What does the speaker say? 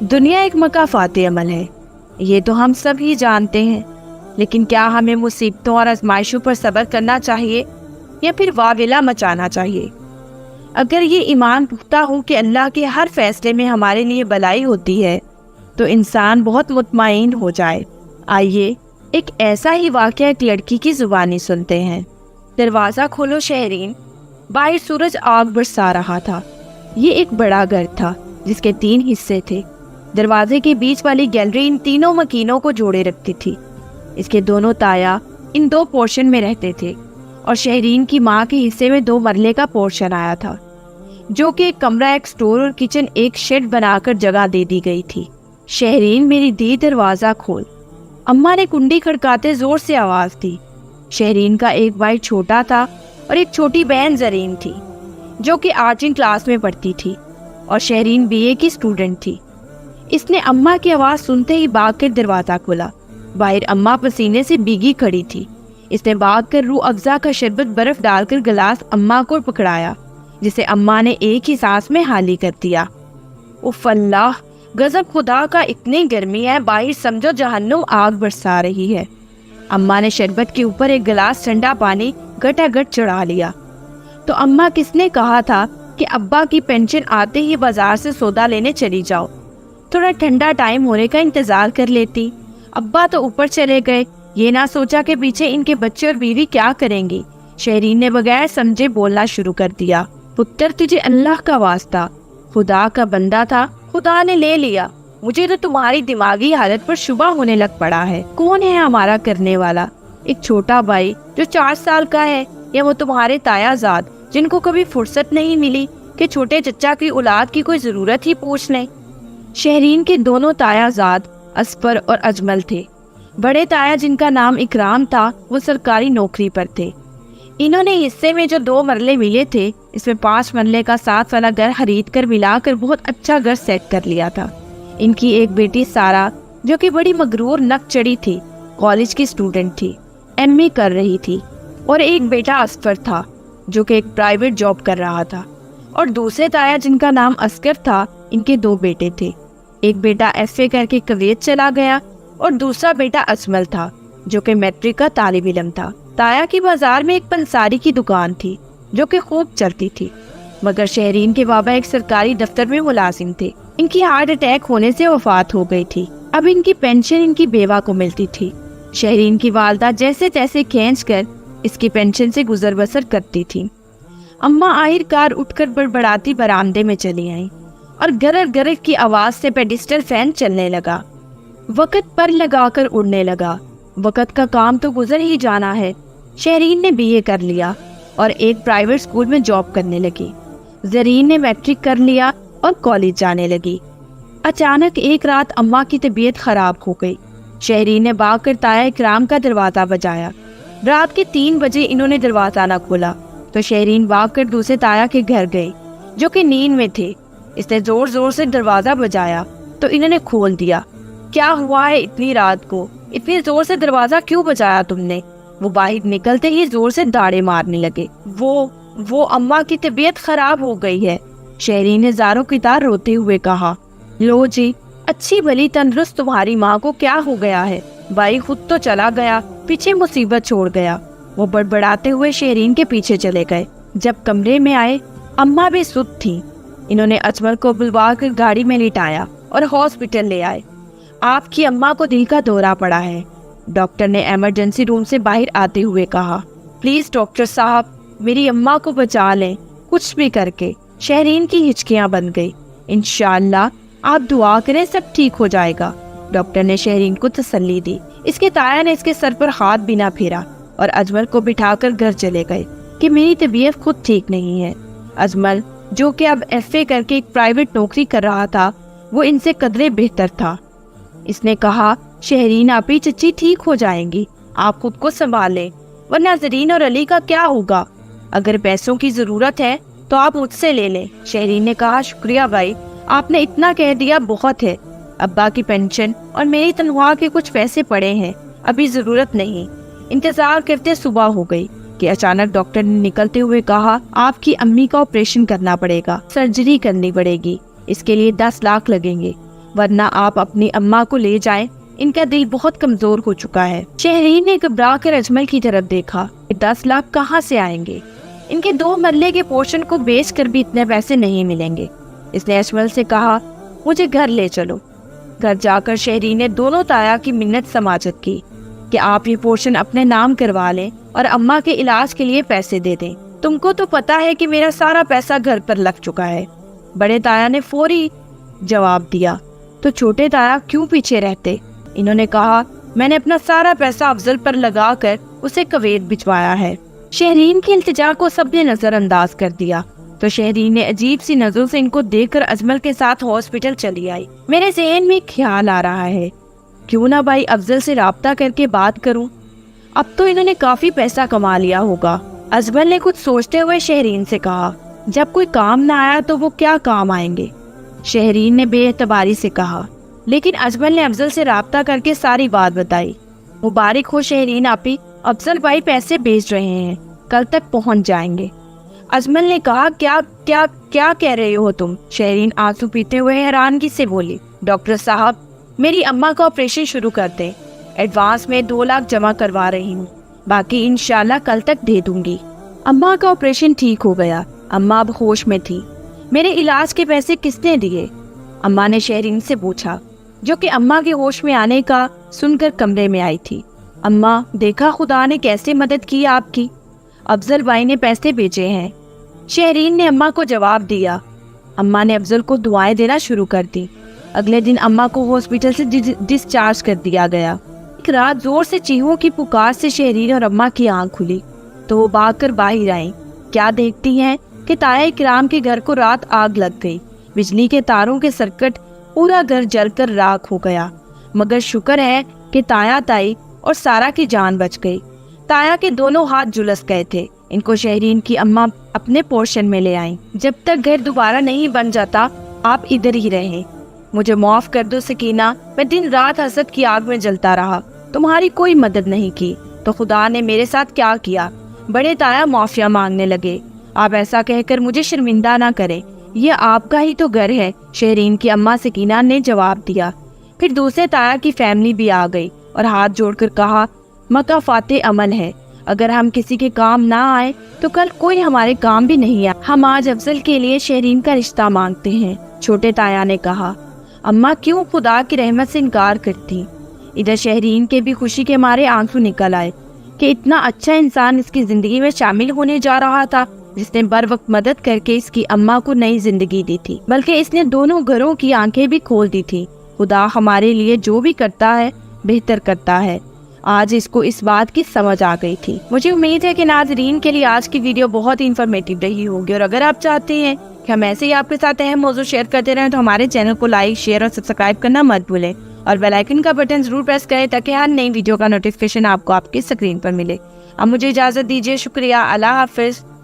دنیا ایک مکافاتی عمل ہے، یہ تو ہم سب ہی جانتے ہیں، لیکن کیا ہمیں مصیبتوں اور آزمائشوں پر صبر کرنا چاہیے یا پھر واویلا مچانا چاہیے؟ اگر یہ ایمان پختہ ہو کہ اللہ کے ہر فیصلے میں ہمارے لیے بھلائی ہوتی ہے تو انسان بہت مطمئن ہو جائے۔ آئیے ایک ایسا ہی واقعہ ایک لڑکی کی زبانی سنتے ہیں۔ دروازہ کھولو شہرین۔ باہر سورج آگ برسا رہا تھا۔ یہ ایک بڑا گھر تھا جس کے 3 حصے تھے۔ دروازے کے بیچ والی گیلری ان تینوں مکینوں کو جوڑے رکھتی تھی۔ اس کے دونوں تایا ان 2 پورشن میں رہتے تھے اور شہرین کی ماں کے حصے میں 2 مرلے کا پورشن آیا تھا، جو کہ ایک کمرہ، ایک سٹور اور کچن ایک شیڈ بنا کر جگہ دے دی گئی تھی۔ شہرین میری دی دروازہ کھول، اماں نے کنڈی کھڑکاتے زور سے آواز دی۔ شہرین کا ایک بھائی چھوٹا تھا اور ایک چھوٹی بہن زرین تھی جو کہ 8ویں کلاس میں پڑھتی تھی اور شہرین BA کی اسٹوڈنٹ تھی۔ اس نے اماں کی آواز سنتے ہی بھاگ کر دروازہ کھولا۔ باہر اماں پسینے سے بھیگی کھڑی تھی۔ اس نے بھاگ کر روح افزا کا شربت برف ڈال کر گلاس اماں کو پکڑایا، جسے اماں نے ایک ہی سانس میں حالی کر دیا۔ اف اللہ، غضب خدا کا، اتنی گرمی ہے، باہر سمجھو جہنم آگ برسا رہی ہے۔ اماں نے شربت کے اوپر ایک گلاس ٹھنڈا پانی گٹا گٹ چڑھا لیا۔ تو اماں کس نے کہا تھا کہ ابا کی پینشن آتے ہی بازار سے سودا لینے چلی جاؤ، تھوڑا ٹھنڈا ٹائم ہونے کا انتظار کر لیتی۔ ابا تو اوپر چلے گئے، یہ نہ سوچا کہ پیچھے ان کے بچے اور بیوی کیا کریں گی۔ شہرین نے بغیر سمجھے بولنا شروع کر دیا۔ پتر، تجھے اللہ کا واسطہ، خدا کا بندہ تھا، خدا نے لے لیا۔ مجھے تو تمہاری دماغی حالت پر شبہ ہونے لگ پڑا ہے۔ کون ہے ہمارا کرنے والا؟ ایک چھوٹا بھائی جو 4 سال کا ہے، یا وہ تمہارے تایا زاد جن کو کبھی فرصت نہیں ملی کہ چھوٹے چچا کی اولاد کی کوئی ضرورت ہی پوچھ لیں؟ شہرین کے دونوں تایا زاد اسفر اور اجمل تھے۔ بڑے تایا جن کا نام اکرام تھا وہ سرکاری نوکری پر تھے۔ انہوں نے حصے میں جو 2 مرلے ملے تھے، اس میں 5 مرلے کا 7 والا گھر خرید کر ملا کر بہت اچھا گھر سیٹ کر لیا تھا۔ ان کی ایک بیٹی سارا جو کہ بڑی مغرور نک چڑی تھی، کالج کی اسٹوڈنٹ تھی، MA کر رہی تھی، اور ایک بیٹا اسفر تھا جو کہ ایک پرائیویٹ جاب کر رہا تھا۔ اور دوسرے تایا جن کا نام اسکر تھا، ان کے 2 بیٹے تھے، ایک بیٹا FA کر کے کویت چلا گیا اور دوسرا بیٹا اجمل تھا جو کہ میٹرک کا طالب علم تھا۔ تایا کی بازار میں ایک پنساری کی دکان تھی جو کہ خوب چلتی تھی، مگر شہرین کے بابا ایک سرکاری دفتر میں ملازم تھے۔ ان کی ہارٹ اٹیک ہونے سے وفات ہو گئی تھی۔ اب ان کی پینشن ان کی بیوہ کو ملتی تھی۔ شہرین کی والدہ جیسے تیسے کھینچ کر اس کی پینشن سے گزر بسر کرتی تھی۔ اماں آخر کار اٹھ کر بڑبڑاتی برآمدے میں چلی آئیں اور گرر گرر کی آواز سے پیڈسٹل فین چلنے لگا۔ وقت پر لگا کر اڑنے لگا۔ وقت کا کام تو گزر ہی جانا ہے۔ شہرین نے BA کر لیا اور ایک پرائیویٹ اسکول میں جاب کرنے لگی۔ زرین نے میٹرک کر لیا اور کالج جانے لگی۔ اچانک ایک رات اماں کی طبیعت خراب ہو گئی۔ شہرین نے بھاگ کر تایا اکرام کا دروازہ بجایا۔ رات کے 3 بجے انہوں نے دروازہ نہ کھولا تو شہرین بھاگ کر دوسرے تایا کے گھر گئی جو کہ نیند میں تھے۔ اس نے زور زور سے دروازہ بجایا تو انہوں نے کھول دیا۔ کیا ہوا ہے اتنی رات کو؟ اتنی زور سے دروازہ کیوں بجایا تم نے؟ وہ باہر نکلتے ہی زور سے داڑے مارنے لگے۔ وہ اماں کی طبیعت خراب ہو گئی ہے، شہرین نے زاروں کی طرح روتے ہوئے کہا۔ لو جی، اچھی بھلی تندرست تمہاری ماں کو کیا ہو گیا ہے؟ بھائی خود تو چلا گیا، پیچھے مصیبت چھوڑ گیا۔ وہ بڑبڑاتے ہوئے شہرین کے پیچھے چلے گئے۔ جب کمرے میں آئے، اماں بھی سست تھی۔ انہوں نے اجمل کو بلوا کر گاڑی میں لٹایا اور ہاسپٹل لے آئے۔ آپ کی اماں کو دل کا دورہ پڑا ہے، ڈاکٹر نے ایمرجنسی روم سے باہر آتے ہوئے کہا۔ پلیز ڈاکٹر صاحب، میری اماں کو بچا لیں، کچھ بھی کر کے۔ شہرین کی ہچکیاں بن گئی۔ انشاءاللہ آپ دعا کریں، سب ٹھیک ہو جائے گا، ڈاکٹر نے شہرین کو تسلی دی۔ اس کے تایا نے اس کے سر پر ہاتھ بھی نہ پھیرا اور اجمل کو بٹھا کر گھر چلے گئے کہ میری طبیعت خود ٹھیک نہیں ہے۔ اجمل جو کہ اب FA کر کے ایک پرائیویٹ نوکری کر رہا تھا، وہ ان سے قدرے بہتر تھا۔ اس نے کہا، شہرین آپی چچی ٹھیک ہو جائیں گی، آپ خود کو سنبھالیں، ورنہ زرین اور علی کا کیا ہوگا؟ اگر پیسوں کی ضرورت ہے تو آپ مجھ سے لے لیں۔ شہرین نے کہا، شکریہ بھائی، آپ نے اتنا کہہ دیا بہت ہے۔ ابا کی پینشن اور میری تنخواہ کے کچھ پیسے پڑے ہیں، ابھی ضرورت نہیں۔ انتظار کرتے صبح ہو گئی کہ اچانک ڈاکٹر نے نکلتے ہوئے کہا، آپ کی امی کا آپریشن کرنا پڑے گا، سرجری کرنی پڑے گی، اس کے لیے 10 لاکھ لگیں گے۔ ورنہ آپ اپنی اماں کو لے جائیں، ان کا دل بہت کمزور ہو چکا ہے۔ شہرین نے گھبرا کر اجمل کی طرف دیکھا کہ 10 لاکھ کہاں سے آئیں گے؟ ان کے 2 مرلے کے پورشن کو بیچ کر بھی اتنے پیسے نہیں ملیں گے۔ اس نے اجمل سے کہا مجھے گھر لے چلو۔ گھر جا کر شہرین نے دونوں تایا کی منت سماجت کی کہ آپ یہ پورشن اپنے نام کروا لیں اور اماں کے علاج کے لیے پیسے دے دیں۔ تم کو تو پتا ہے کہ میرا سارا پیسہ گھر پر لگ چکا ہے۔ بڑے تایا نے فوری جواب دیا، تو چھوٹے تایا کیوں پیچھے رہتے؟ انہوں نے کہا میں نے اپنا سارا پیسہ افضل پر لگا کر اسے کویت بھجوایا ہے۔ شہرین کی التجا کو سب نے نظر انداز کر دیا تو شہرین نے عجیب سی نظروں سے ان کو دیکھ کر اجمل کے ساتھ ہاسپٹل چلی آئی۔ میرے ذہن میں ایک خیال آ رہا ہے، کیوں نہ بھائی افضل سے رابطہ کر کے بات کروں، اب تو انہوں نے کافی پیسہ کما لیا ہوگا۔ اجمل نے کچھ سوچتے ہوئے شہرین سے کہا جب کوئی کام نہ آیا تو وہ کیا کام آئیں گے؟ شہرین نے بے اعتباری سے کہا، لیکن اجمل نے افضل سے رابطہ کر کے ساری بات بتائی۔ مبارک ہو شہرین آپی، افضل بھائی پیسے بھیج رہے ہیں، کل تک پہنچ جائیں گے۔ اجمل نے کہا کیا کیا کیا کہہ رہے ہو تم؟ شہرین آنسو پیتے ہوئے حیرانگی سے بولی، ڈاکٹر صاحب میری اماں کا آپریشن شروع کر دیں، ایڈوانس میں 2 لاکھ جمع کروا رہی ہوں، باقی انشاءاللہ کل تک دے دوں گی۔ اماں کا آپریشن ٹھیک ہو گیا، اماں اب ہوش میں تھی۔ میرے علاج کے پیسے کس نے دیے؟ اماں نے شہرین سے پوچھا، جو کہ اماں کے ہوش میں آنے کا سن کر کمرے میں آئی تھی۔ اماں دیکھا خدا نے کیسے مدد کی آپ کی، افضل بھائی نے پیسے بھیجے ہیں۔ شہرین نے اماں کو جواب دیا۔ اماں نے افضل کو دعائیں دینا شروع کر دی۔ اگلے دن اماں کو ہاسپٹل سے ڈسچارج کر دیا گیا۔ ایک رات زور سے چیخوں کی پکار سے شہرین اور اماں کی آنکھ کھلی تو وہ بھاگ کر باہر آئیں۔ کیا دیکھتی ہیں کہ تایا کرام کے گھر کو رات آگ لگ گئی، بجلی کے تاروں کے سرکٹ، پورا گھر جل کر راکھ ہو گیا، مگر شکر ہے کہ تایا تائی اور سارا کی جان بچ گئی۔ تایا کے دونوں ہاتھ جلس گئے تھے، ان کو شہرین کی اماں اپنے پورشن میں لے آئیں۔ جب تک گھر دوبارہ نہیں بن جاتا آپ ادھر ہی رہیں، مجھے معاف کر دو سکینہ، میں دن رات حسد کی آگ میں جلتا رہا، تمہاری کوئی مدد نہیں کی تو خدا نے میرے ساتھ کیا کیا۔ بڑے تایا معافیا مانگنے لگے، آپ ایسا کہہ کر مجھے شرمندہ نہ کریں، یہ آپ کا ہی تو گھر ہے، شہرین کی اماں سکینہ نے جواب دیا۔ پھر دوسرے تایا کی فیملی بھی آ گئی اور ہاتھ جوڑ کر کہا مکافات عمل ہے، اگر ہم کسی کے کام نہ آئے تو کل کوئی ہمارے کام بھی نہیں آئے۔ ہم آج افضل کے لیے شہرین کا رشتہ مانگتے ہیں۔ چھوٹے تایا نے کہا، اماں کیوں خدا کی رحمت سے انکار کرتی؟ ادھر شہرین کے بھی خوشی کے مارے آنسو نکل آئے کہ اتنا اچھا انسان اس کی زندگی میں شامل ہونے جا رہا تھا، جس نے بر وقت مدد کر کے اس کی اماں کو نئی زندگی دی تھی، بلکہ اس نے دونوں گھروں کی آنکھیں بھی کھول دی تھی۔ خدا ہمارے لیے جو بھی کرتا ہے بہتر کرتا ہے۔ آج اس کو اس بات کی سمجھ آ گئی تھی۔ مجھے امید ہے کہ ناظرین کے لیے آج کی ویڈیو بہت ہی انفارمیٹیو رہی ہوگی، اور اگر آپ چاہتے ہیں کہ ہم ایسے ہی آپ کے ساتھ اہم موضوع شیئر کرتے رہیں تو ہمارے چینل کو لائک، شیئر اور سبسکرائب کرنا مت بھولیں، اور بیل آئیکن کا بٹن ضرور پریس کریں تاکہ ہر نئی ویڈیو کا نوٹیفیکیشن آپ کو آپ کی اسکرین پر ملے۔ اب مجھے اجازت دیجیے، شکریہ، اللہ حافظ۔